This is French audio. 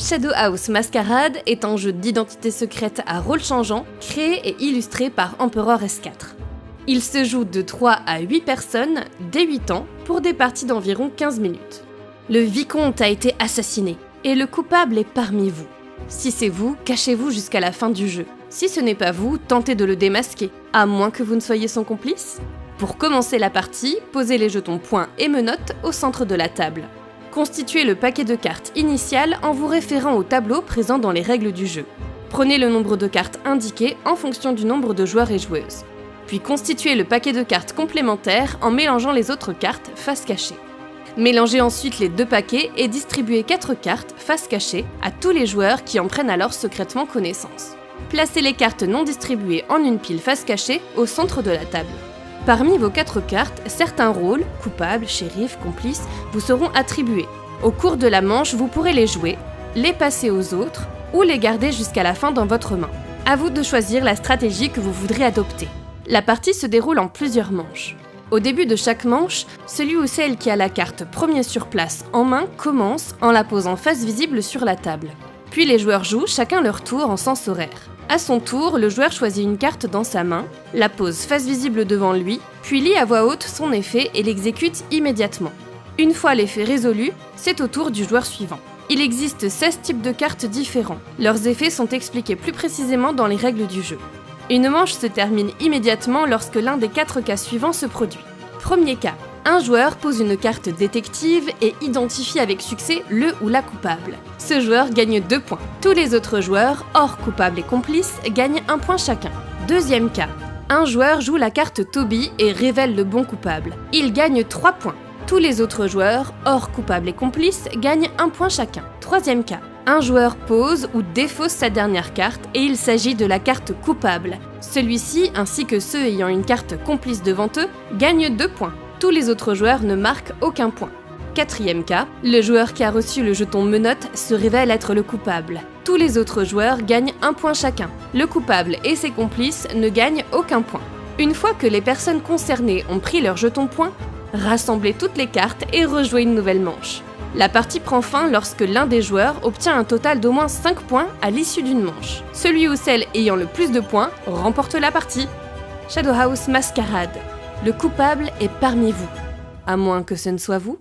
Shadow House Masquerade est un jeu d'identité secrète à rôle changeant, créé et illustré par Emperor S4. Il se joue de 3 à 8 personnes, dès 8 ans, pour des parties d'environ 15 minutes. Le vicomte a été assassiné, et le coupable est parmi vous. Si c'est vous, cachez-vous jusqu'à la fin du jeu. Si ce n'est pas vous, tentez de le démasquer, à moins que vous ne soyez son complice. Pour commencer la partie, posez les jetons points et menottes au centre de la table. Constituez le paquet de cartes initial en vous référant au tableau présent dans les règles du jeu. Prenez le nombre de cartes indiqué en fonction du nombre de joueurs et joueuses. Puis constituez le paquet de cartes complémentaires en mélangeant les autres cartes face cachée. Mélangez ensuite les deux paquets et distribuez 4 cartes face cachée à tous les joueurs qui en prennent alors secrètement connaissance. Placez les cartes non distribuées en une pile face cachée au centre de la table. Parmi vos 4 cartes, certains rôles, coupable, shérif, complice, vous seront attribués. Au cours de la manche, vous pourrez les jouer, les passer aux autres ou les garder jusqu'à la fin dans votre main. À vous de choisir la stratégie que vous voudrez adopter. La partie se déroule en plusieurs manches. Au début de chaque manche, celui ou celle qui a la carte premier sur place en main commence en la posant face visible sur la table. Puis les joueurs jouent chacun leur tour en sens horaire. À son tour, le joueur choisit une carte dans sa main, la pose face visible devant lui, puis lit à voix haute son effet et l'exécute immédiatement. Une fois l'effet résolu, c'est au tour du joueur suivant. Il existe 16 types de cartes différents. Leurs effets sont expliqués plus précisément dans les règles du jeu. Une manche se termine immédiatement lorsque l'un des 4 cas suivants se produit. Premier cas. Un joueur pose une carte détective et identifie avec succès le ou la coupable. Ce joueur gagne 2 points. Tous les autres joueurs, hors coupable et complice, gagnent 1 point chacun. Deuxième cas. Un joueur joue la carte Toby et révèle le bon coupable. Il gagne 3 points. Tous les autres joueurs, hors coupable et complice, gagnent 1 point chacun. Troisième cas. Un joueur pose ou défausse sa dernière carte et il s'agit de la carte coupable. Celui-ci, ainsi que ceux ayant une carte complice devant eux, gagnent 2 points. Tous les autres joueurs ne marquent aucun point. Quatrième cas, le joueur qui a reçu le jeton menotte se révèle être le coupable. Tous les autres joueurs gagnent 1 point chacun. Le coupable et ses complices ne gagnent aucun point. Une fois que les personnes concernées ont pris leur jeton point, rassemblez toutes les cartes et rejouez une nouvelle manche. La partie prend fin lorsque l'un des joueurs obtient un total d'au moins 5 points à l'issue d'une manche. Celui ou celle ayant le plus de points remporte la partie. Shadow House Masquerade. Le coupable est parmi vous, à moins que ce ne soit vous.